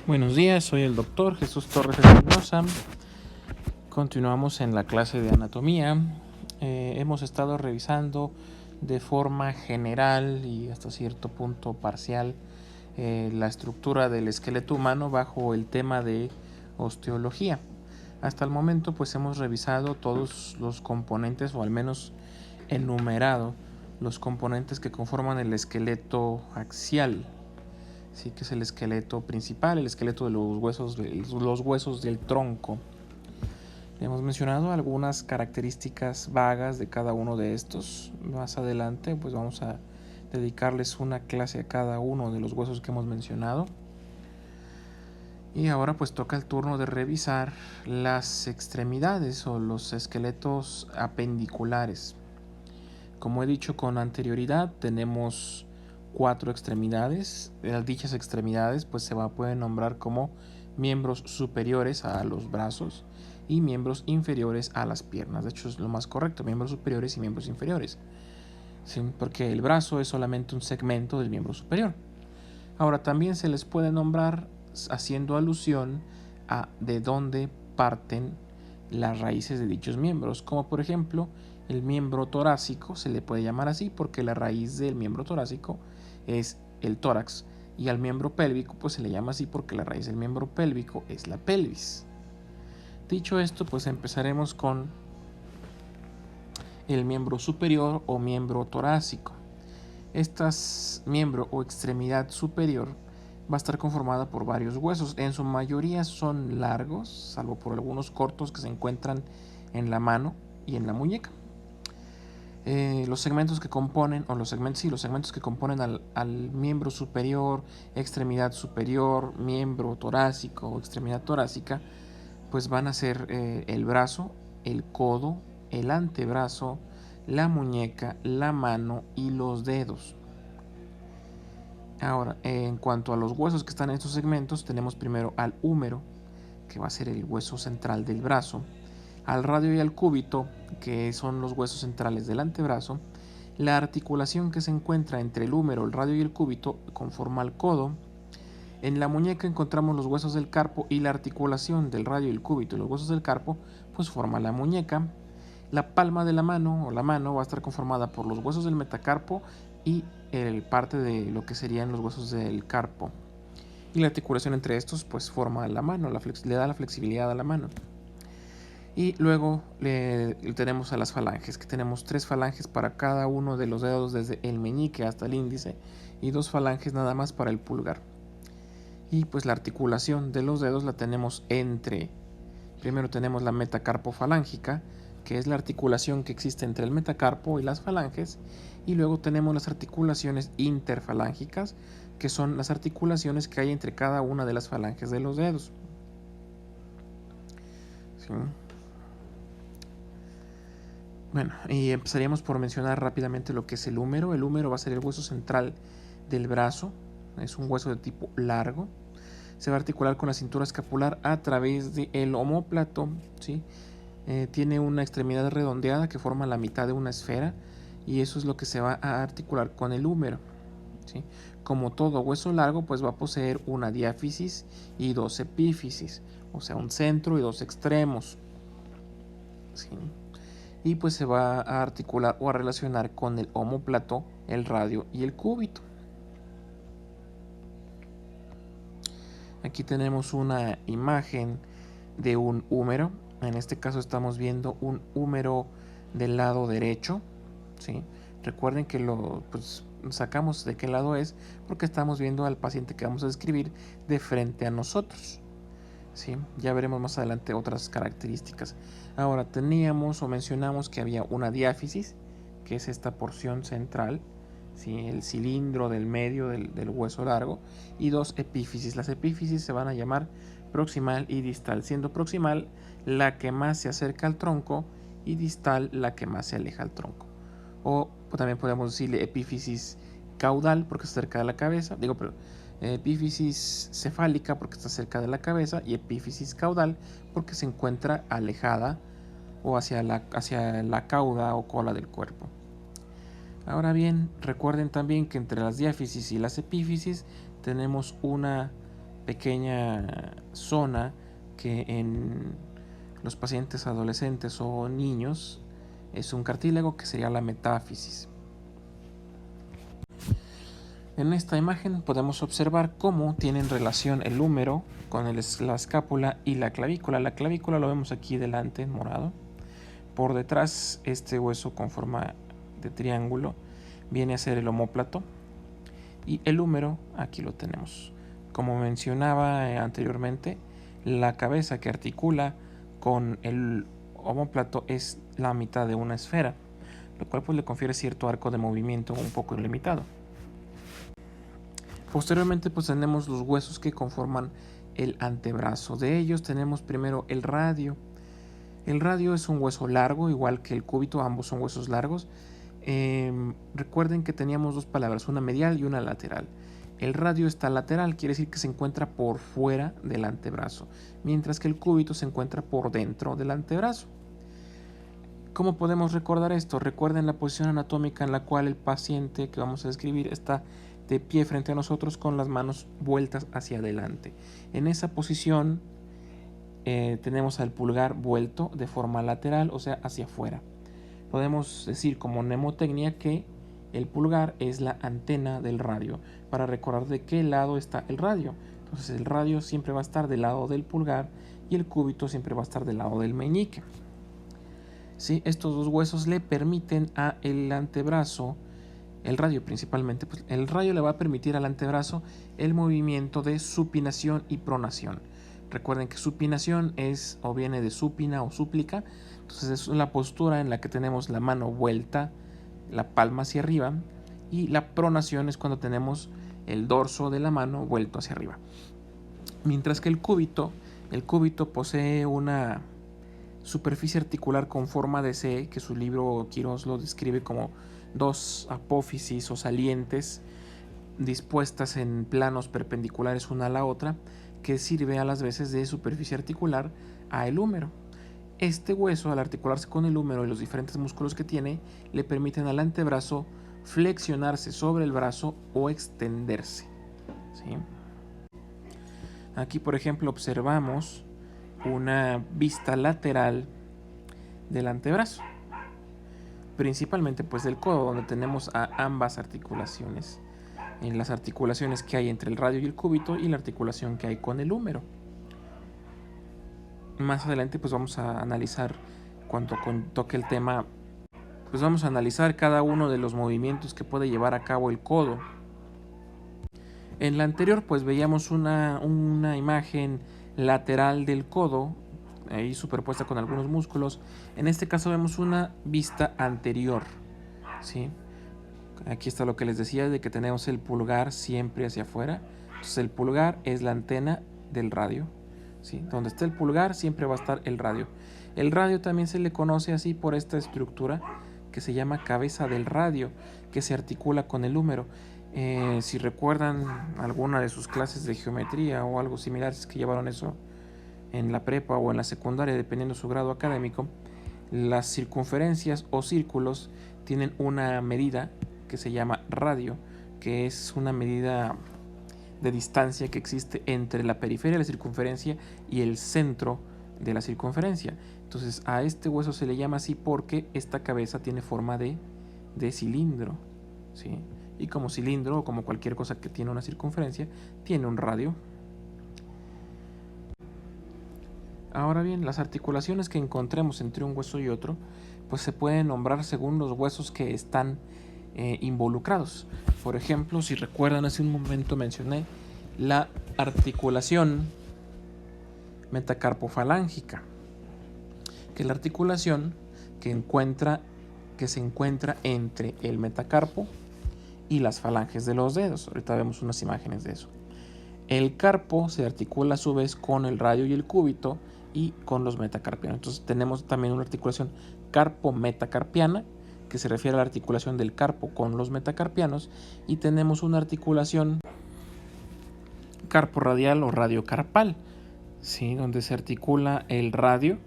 Buenos días, soy el doctor Jesús Torres Espinosa. Continuamos en la clase de anatomía. Hemos estado revisando de forma general y hasta cierto punto parcial la estructura del esqueleto humano bajo el tema de osteología. Hasta el momento pues hemos revisado todos los componentes, o al menos enumerado los componentes que conforman el esqueleto axial. Sí, que es el esqueleto principal, el esqueleto de los huesos del tronco. Hemos mencionado algunas características vagas de cada uno de estos. Más adelante pues vamos a dedicarles una clase a cada uno de los huesos que hemos mencionado. Y ahora pues toca el turno de revisar las extremidades o los esqueletos apendiculares. Como he dicho con anterioridad, tenemos 4 extremidades. Dichas extremidades pues se pueden nombrar como miembros superiores a los brazos y miembros inferiores a las piernas. De hecho es lo más correcto, miembros superiores y miembros inferiores, ¿sí? Porque el brazo es solamente un segmento del miembro superior. Ahora también se les puede nombrar haciendo alusión a de dónde parten las raíces de dichos miembros, como por ejemplo el miembro torácico se le puede llamar así porque la raíz del miembro torácico es el tórax, y al miembro pélvico pues se le llama así porque la raíz del miembro pélvico es la pelvis. Dicho esto, pues empezaremos con el miembro superior o miembro torácico. Esta miembro o extremidad superior va a estar conformada por varios huesos. En su mayoría son largos, salvo por algunos cortos que se encuentran en la mano y en la muñeca. Los segmentos que componen, los segmentos que componen al miembro superior, extremidad superior, miembro torácico o extremidad torácica, pues van a ser el brazo, el codo, el antebrazo, la muñeca, la mano y los dedos. Ahora, en cuanto a los huesos que están en estos segmentos, tenemos primero al húmero, que va a ser el hueso central del brazo, al radio y al cúbito, que son los huesos centrales del antebrazo. La articulación que se encuentra entre el húmero, el radio y el cúbito conforma el codo. En la muñeca encontramos los huesos del carpo, y la articulación del radio y el cúbito y los huesos del carpo pues forma la muñeca. La palma de la mano o la mano va a estar conformada por los huesos del metacarpo y parte de lo que serían los huesos del carpo. Y la articulación entre estos pues forma la mano, le da la flexibilidad a la mano. Y luego tenemos a las falanges, que tenemos 3 falanges para cada uno de los dedos desde el meñique hasta el índice, y 2 falanges nada más para el pulgar. Y pues la articulación de los dedos la tenemos primero tenemos la metacarpofalángica, que es la articulación que existe entre el metacarpo y las falanges, y luego tenemos las articulaciones interfalángicas, que son las articulaciones que hay entre cada una de las falanges de los dedos. ¿Sí? Bueno, y empezaríamos por mencionar rápidamente lo que es el húmero. El húmero va a ser el hueso central del brazo, es un hueso de tipo largo. Se va a articular con la cintura escapular a través del omóplato, ¿sí? Tiene una extremidad redondeada que forma la mitad de una esfera, y eso es lo que se va a articular con el húmero, ¿sí? Como todo hueso largo, pues va a poseer una diáfisis y 2 epífisis, o sea, un centro y 2 extremos, ¿sí? Y pues se va a articular o a relacionar con el omóplato, el radio y el cúbito. Aquí tenemos una imagen de un húmero. En este caso estamos viendo un húmero del lado derecho, ¿sí? Recuerden que lo sacamos de qué lado es porque estamos viendo al paciente que vamos a describir de frente a nosotros, ¿sí? Ya veremos más adelante otras características. Ahora teníamos o mencionamos que había una diáfisis, que es esta porción central, ¿sí? El cilindro del medio del hueso largo, y 2 epífisis. Las epífisis se van a llamar proximal y distal, siendo proximal la que más se acerca al tronco y distal la que más se aleja al tronco. O también podemos decirle epífisis caudal porque está cerca de la cabeza, epífisis cefálica porque está cerca de la cabeza, y epífisis caudal porque se encuentra alejada o hacia la cauda o cola del cuerpo. Ahora bien, recuerden también que entre las diáfisis y las epífisis tenemos una pequeña zona que en los pacientes adolescentes o niños es un cartílago, que sería la metáfisis. En esta imagen podemos observar cómo tienen relación el húmero con la escápula y la clavícula. La clavícula lo vemos aquí delante en morado. Por detrás, este hueso con forma de triángulo viene a ser el omóplato, y el húmero aquí lo tenemos. Como mencionaba anteriormente, la cabeza que articula con el omóplato es la mitad de una esfera, lo cual pues le confiere cierto arco de movimiento un poco limitado. Posteriormente pues tenemos los huesos que conforman el antebrazo. De ellos tenemos primero el radio. El radio es un hueso largo, igual que el cúbito, ambos son huesos largos. Recuerden que teníamos dos palabras, una medial y una lateral. El radio está lateral, quiere decir que se encuentra por fuera del antebrazo, mientras que el cúbito se encuentra por dentro del antebrazo. ¿Cómo podemos recordar esto? Recuerden la posición anatómica en la cual el paciente que vamos a describir está de pie frente a nosotros con las manos vueltas hacia adelante. En esa posición tenemos al pulgar vuelto de forma lateral, o sea, hacia afuera. Podemos decir como mnemotecnia que el pulgar es la antena del radio, para recordar de qué lado está el radio. Entonces el radio siempre va a estar del lado del pulgar y el cúbito siempre va a estar del lado del meñique. ¿Sí? Estos dos huesos le permiten al antebrazo, el radio principalmente, pues el radio le va a permitir al antebrazo el movimiento de supinación y pronación. Recuerden que supinación es o viene de supina o súplica, entonces es la postura en la que tenemos la mano vuelta, la palma hacia arriba, y la pronación es cuando tenemos el dorso de la mano vuelto hacia arriba. Mientras que el cúbito posee una superficie articular con forma de C, que su libro Quirós lo describe como dos apófisis o salientes dispuestas en planos perpendiculares una a la otra, que sirve a las veces de superficie articular a el húmero. Este hueso, al articularse con el húmero y los diferentes músculos que tiene, le permiten al antebrazo flexionarse sobre el brazo o extenderse. ¿Sí? Aquí, por ejemplo, observamos una vista lateral del antebrazo, principalmente pues del codo, donde tenemos a ambas articulaciones, en las articulaciones que hay entre el radio y el cúbito y la articulación que hay con el húmero. Más adelante pues vamos a analizar, cuando toque el tema, pues vamos a analizar cada uno de los movimientos que puede llevar a cabo el codo. En la anterior pues veíamos una imagen lateral del codo, ahí superpuesta con algunos músculos. En este caso vemos una vista anterior, ¿sí? Aquí está lo que les decía de que tenemos el pulgar siempre hacia afuera. Entonces el pulgar es la antena del radio, ¿sí? Donde está el pulgar siempre va a estar el radio. El radio también se le conoce así por esta estructura que se llama cabeza del radio, que se articula con el húmero. Si recuerdan alguna de sus clases de geometría o algo similar, es que llevaron eso en la prepa o en la secundaria, dependiendo de su grado académico, las circunferencias o círculos tienen una medida que se llama radio, que es una medida de distancia que existe entre la periferia de la circunferencia y el centro de la circunferencia. Entonces a este hueso se le llama así porque esta cabeza tiene forma de cilindro, ¿sí? Y como cilindro o como cualquier cosa que tiene una circunferencia, tiene un radio. Ahora bien, las articulaciones que encontremos entre un hueso y otro, pues se pueden nombrar según los huesos que están involucrados. Por ejemplo, si recuerdan, hace un momento mencioné la articulación metacarpofalángica, que es la articulación que se encuentra entre el metacarpo y las falanges de los dedos. Ahorita vemos unas imágenes de eso. El carpo se articula a su vez con el radio y el cúbito y con los metacarpianos. Entonces tenemos también una articulación carpo-metacarpiana, que se refiere a la articulación del carpo con los metacarpianos, y tenemos una articulación carporadial o radiocarpal, ¿sí? Donde se articula el radio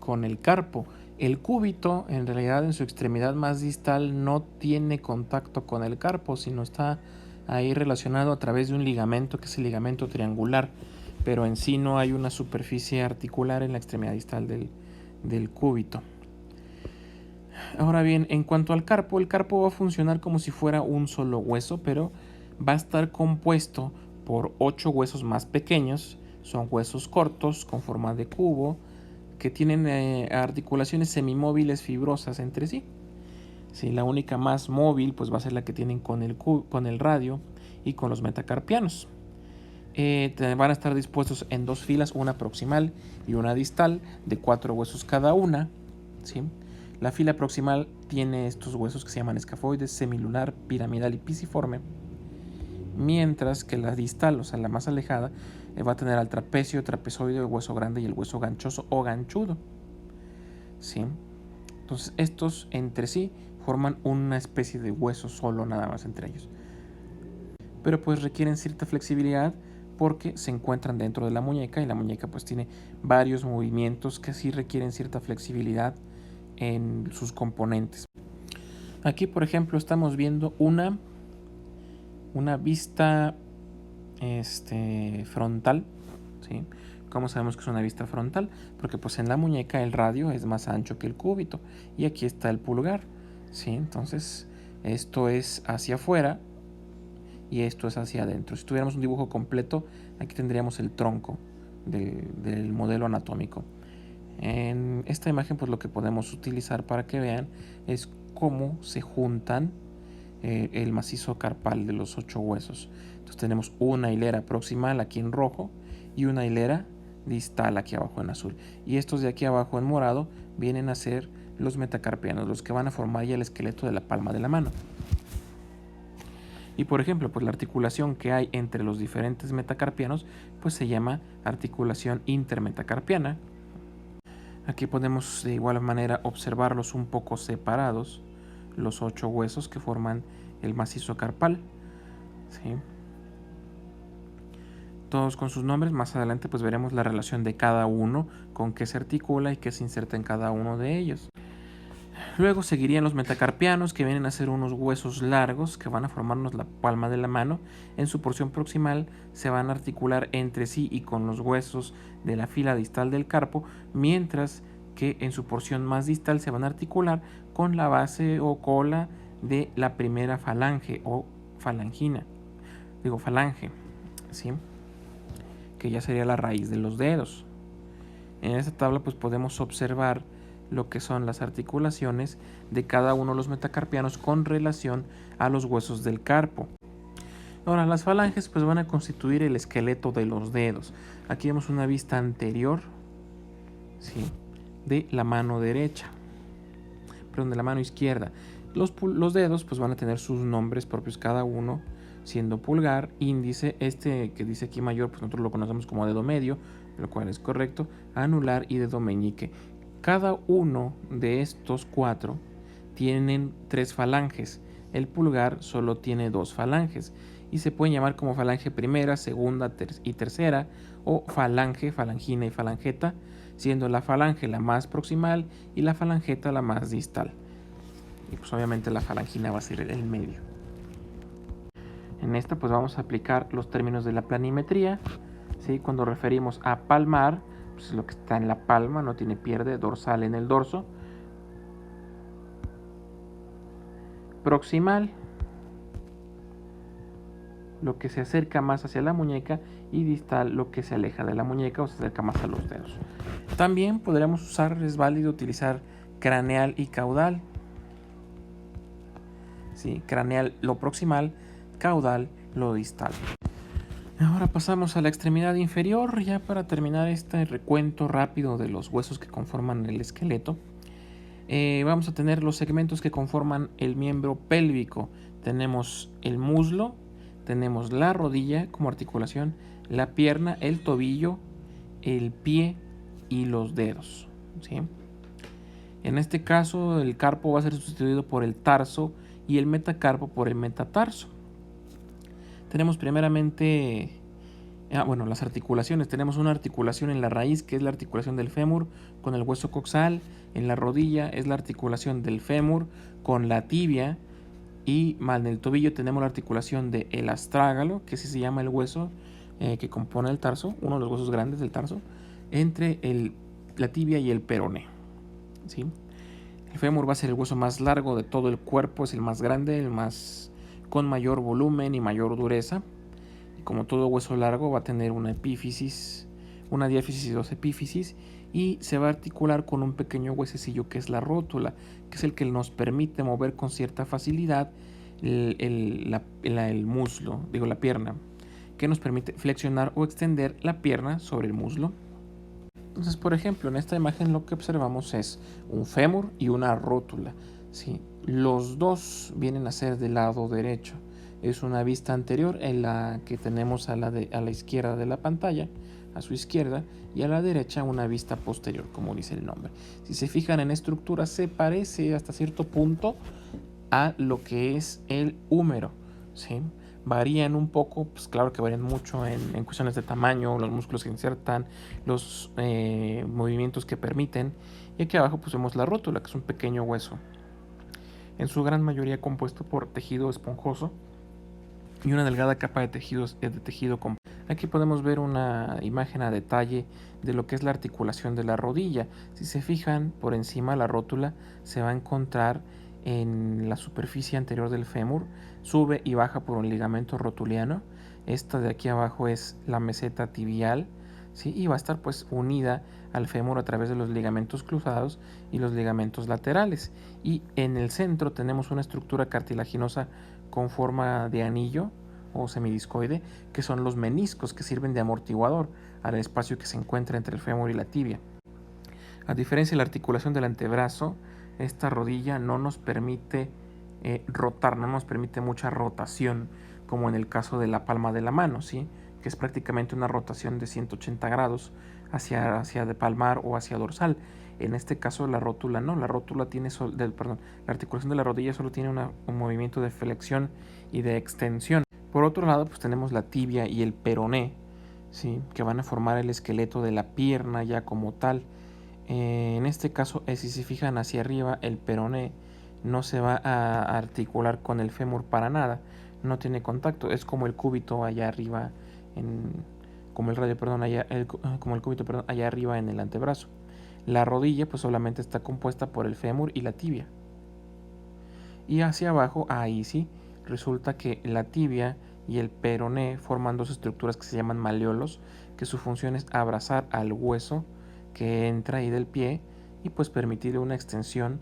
con el carpo. El cúbito, en realidad, en su extremidad más distal no tiene contacto con el carpo, sino está ahí relacionado a través de un ligamento que es el ligamento triangular, pero en sí no hay una superficie articular en la extremidad distal del cúbito. Ahora bien, en cuanto al carpo, el carpo va a funcionar como si fuera un solo hueso, pero va a estar compuesto por 8 huesos más pequeños. Son huesos cortos con forma de cubo que tienen articulaciones semimóviles fibrosas entre sí. Sí, la única más móvil pues va a ser la que tienen con el radio y con los metacarpianos. Van a estar dispuestos en 2 filas, una proximal y una distal, de 4 huesos cada una. ¿Sí? La fila proximal tiene estos huesos que se llaman escafoides, semilunar, piramidal y pisiforme, mientras que la distal, o sea la más alejada, va a tener al trapecio, trapezoide, el hueso grande y el hueso ganchoso o ganchudo. ¿Sí? Entonces estos entre sí forman una especie de hueso solo nada más entre ellos. Pero pues requieren cierta flexibilidad porque se encuentran dentro de la muñeca y la muñeca pues tiene varios movimientos que sí requieren cierta flexibilidad en sus componentes. Aquí por ejemplo estamos viendo una vista frontal, ¿sí? ¿Cómo sabemos que es una vista frontal? Porque pues en la muñeca el radio es más ancho que el cúbito y aquí está el pulgar, ¿sí? Entonces esto es hacia afuera y esto es hacia adentro. Si tuviéramos un dibujo completo, aquí tendríamos el tronco del modelo anatómico. En esta imagen pues lo que podemos utilizar para que vean es cómo se juntan el macizo carpal de los 8 huesos. Entonces tenemos una hilera proximal aquí en rojo y una hilera distal aquí abajo en azul. Y estos de aquí abajo en morado vienen a ser los metacarpianos, los que van a formar ya el esqueleto de la palma de la mano. Y por ejemplo, pues la articulación que hay entre los diferentes metacarpianos pues se llama articulación intermetacarpiana. Aquí podemos de igual manera observarlos un poco separados, los 8 huesos que forman el macizo carpal. ¿Sí? Todos con sus nombres. Más adelante pues veremos la relación de cada uno, con qué se articula y qué se inserta en cada uno de ellos. Luego seguirían los metacarpianos, que vienen a ser unos huesos largos que van a formarnos la palma de la mano. En su porción proximal se van a articular entre sí y con los huesos de la fila distal del carpo, mientras que en su porción más distal se van a articular con la base o cola de la primera falange o falangina. Digo falange, ¿sí? Que ya sería la raíz de los dedos. En esta tabla pues podemos observar lo que son las articulaciones de cada uno de los metacarpianos con relación a los huesos del carpo. Ahora, las falanges pues van a constituir el esqueleto de los dedos. Aquí vemos una vista anterior, ¿sí?, de la mano derecha, perdón, de la mano izquierda. Los dedos pues van a tener sus nombres propios cada uno, siendo pulgar, índice, este que dice aquí mayor pues nosotros lo conocemos como dedo medio, lo cual es correcto, anular y dedo meñique. Cada uno de estos 4 tienen 3 falanges. El pulgar solo tiene 2 falanges y se pueden llamar como falange primera, segunda y tercera, o falange, falangina y falangeta, siendo la falange la más proximal y la falangeta la más distal. Y pues obviamente la falangina va a ser el medio. En esta pues vamos a aplicar los términos de la planimetría, ¿sí? Cuando referimos a palmar, pues lo que está en la palma, no tiene pierde, dorsal en el dorso. Proximal, lo que se acerca más hacia la muñeca, y distal, lo que se aleja de la muñeca o se acerca más a los dedos. También podríamos usar, es válido utilizar craneal y caudal. ¿Sí? Craneal lo proximal, caudal lo distal. Ahora pasamos a la extremidad inferior, ya para terminar este recuento rápido de los huesos que conforman el esqueleto. Vamos a tener los segmentos que conforman el miembro pélvico. Tenemos el muslo, tenemos la rodilla como articulación, la pierna, el tobillo, el pie y los dedos, ¿sí? En este caso el carpo va a ser sustituido por el tarso y el metacarpo por el metatarso. Tenemos primeramente las articulaciones. Tenemos una articulación en la raíz, que es la articulación del fémur con el hueso coxal. En la rodilla es la articulación del fémur con la tibia. Y en el tobillo tenemos la articulación del astrágalo, que así se llama el hueso que compone el tarso, uno de los huesos grandes del tarso, entre la tibia y el peroné, ¿sí? El fémur va a ser el hueso más largo de todo el cuerpo, es el más grande, con mayor volumen y mayor dureza. Y como todo hueso largo va a tener una epífisis, una diáfisis y dos epífisis, y se va a articular con un pequeño huesecillo que es la rótula, que es el que nos permite mover con cierta facilidad el muslo, la pierna, que nos permite flexionar o extender la pierna sobre el muslo. Entonces, por ejemplo, en esta imagen lo que observamos es un fémur y una rótula, ¿sí? Los dos vienen a ser del lado derecho. Es una vista anterior en la que tenemos a la izquierda de la pantalla, a su izquierda, y a la derecha una vista posterior, como dice el nombre. Si se fijan en estructura, se parece hasta cierto punto a lo que es el húmero, ¿sí? Varían un poco, pues claro que varían mucho en cuestiones de tamaño, los músculos que insertan, los movimientos que permiten. Y aquí abajo pues vemos la rótula, que es un pequeño hueso, en su gran mayoría compuesto por tejido esponjoso y una delgada capa de tejido compuesto. Aquí podemos ver una imagen a detalle de lo que es la articulación de la rodilla. Si se fijan, por encima de la rótula se va a encontrar en la superficie anterior del fémur, sube y baja por un ligamento rotuliano. Esta de aquí abajo es la meseta tibial, ¿sí? Y va a estar pues unida al fémur a través de los ligamentos cruzados y los ligamentos laterales. Y en el centro tenemos una estructura cartilaginosa con forma de anillo o semidiscoide, que son los meniscos, que sirven de amortiguador al espacio que se encuentra entre el fémur y la tibia. A diferencia de la articulación del antebrazo, esta rodilla no nos permite rotar, no nos permite mucha rotación, como en el caso de la palma de la mano, ¿sí? Que es prácticamente una rotación de 180 grados hacia de palmar o hacia dorsal. En este caso la rótula no, la rótula tiene la articulación de la rodilla solo tiene un movimiento de flexión y de extensión. Por otro lado, pues tenemos la tibia y el peroné, ¿sí? Que van a formar el esqueleto de la pierna ya como tal. En este caso, si se fijan hacia arriba, el peroné no se va a articular con el fémur para nada, no tiene contacto, es como el cúbito allá arriba, como el cúbito, perdón, allá arriba en el antebrazo. La rodilla pues solamente está compuesta por el fémur y la tibia. Y hacia abajo, ahí sí, resulta que la tibia y el peroné forman dos estructuras que se llaman maleolos, que su función es abrazar al hueso que entra ahí del pie y pues permitir una extensión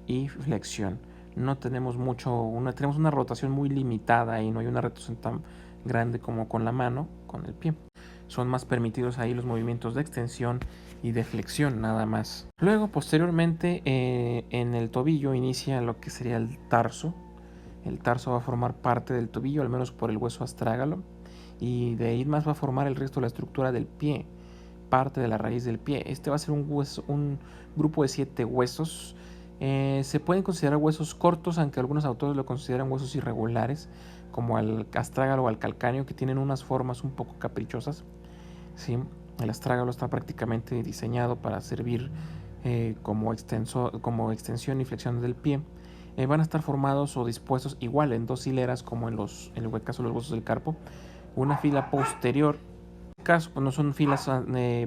y flexión. No tenemos tenemos una rotación muy limitada y no hay una rotación tan grande como con la mano, con el pie. Son más permitidos ahí los movimientos de extensión y de flexión nada más. Luego, posteriormente, en el tobillo inicia lo que sería el tarso. El tarso va a formar parte del tobillo, al menos por el hueso astrágalo, y de ahí más va a formar el resto de la estructura del pie, parte de la raíz del pie. Este va a ser un grupo de 7 huesos. Se pueden considerar huesos cortos, aunque algunos autores lo consideran huesos irregulares, como el astrágalo o el calcáneo, que tienen unas formas un poco caprichosas, ¿sí? El astrágalo está prácticamente diseñado para servir como extensión y flexión del pie. Van a estar formados o dispuestos igual en 2 hileras, como en el caso de los huesos del carpo. Una fila posterior, caso no son filas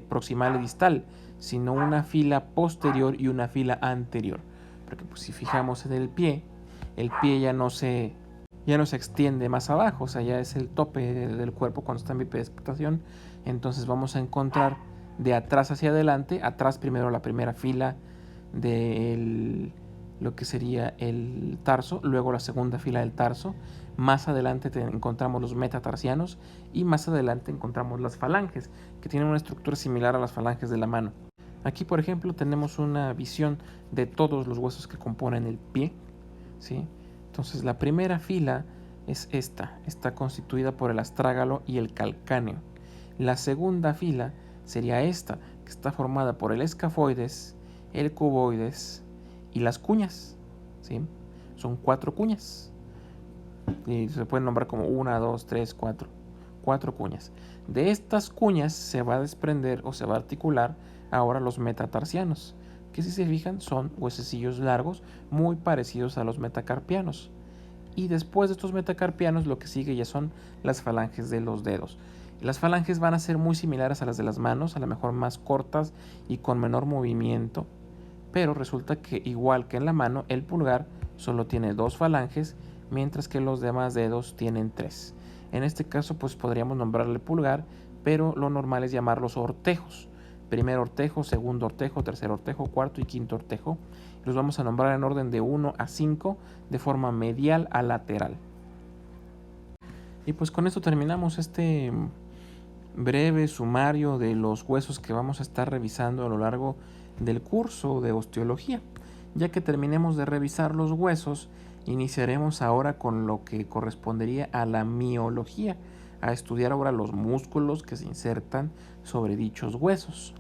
proximal y distal, sino una fila posterior y una fila anterior. Porque pues, si fijamos en el pie ya no se extiende más abajo, o sea, ya es el tope del cuerpo cuando está en bipedestación. Entonces vamos a encontrar de atrás hacia adelante, atrás primero la primera fila de lo que sería el tarso, luego la segunda fila del tarso, más adelante encontramos los metatarsianos y más adelante encontramos las falanges, que tienen una estructura similar a las falanges de la mano. Aquí, por ejemplo, tenemos una visión de todos los huesos que componen el pie, ¿sí? Entonces la primera fila es está constituida por el astrágalo y el calcáneo. La segunda fila sería esta, que está formada por el escafoides, el cuboides y las cuñas, ¿sí? Son 4 cuñas. Y se pueden nombrar como 1, 2, 3, 4. 4 cuñas. De estas cuñas se va a desprender o se va a articular ahora los metatarsianos, que si se fijan son huesecillos largos muy parecidos a los metacarpianos. y después de estos metacarpianos lo que sigue ya son las falanges de los dedos. Las falanges van a ser muy similares a las de las manos, a lo mejor más cortas y con menor movimiento, pero resulta que igual que en la mano, el pulgar solo tiene 2 falanges, mientras que los demás dedos tienen 3. En este caso pues podríamos nombrarle pulgar, pero lo normal es llamarlos ortejos. Primer ortejo, segundo ortejo, tercer ortejo, cuarto y quinto ortejo. Los vamos a nombrar en orden de 1 a 5 de forma medial a lateral. Y pues con esto terminamos este breve sumario de los huesos que vamos a estar revisando a lo largo del curso de osteología. Ya que terminemos de revisar los huesos, iniciaremos ahora con lo que correspondería a la miología, a estudiar ahora los músculos que se insertan sobre dichos huesos.